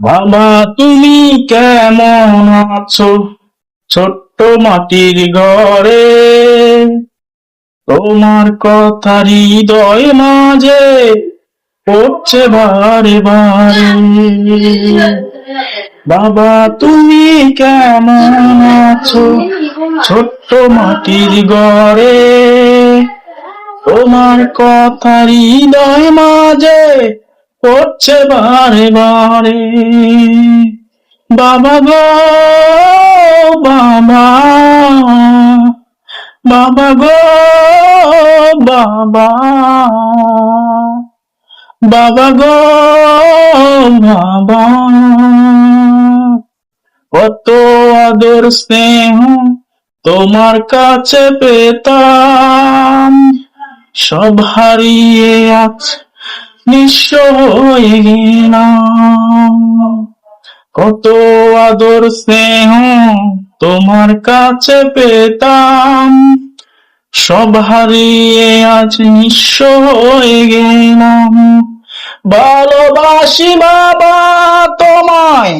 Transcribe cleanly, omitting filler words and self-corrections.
বাবা তুমি কেমন আছো ছোট্ট মাটির ঘরে? তোমার কথা হৃদয় মাঝে পড়ছে বারে বারে। বাবা তুমি কেমন আছো ছোট্ট মাটির ঘরে? তোমার কথা হৃদয় মাঝে পড়ছে বারে বারে। বাবা গো বাবা, বাবা গো বাবা, বাবা গো বাবা। কত আদর স্নেহ তোমার কাছে পেতাম, সব হারিয়ে আজ নিঃস্ব হয়ে গেলাম। কত আদর স্নেহ তোমার কাছে পেতাম, সব হারিয়ে আজ নিঃস্ব হয়ে গেলাম। ভালোবাসি বাবা তোমায়,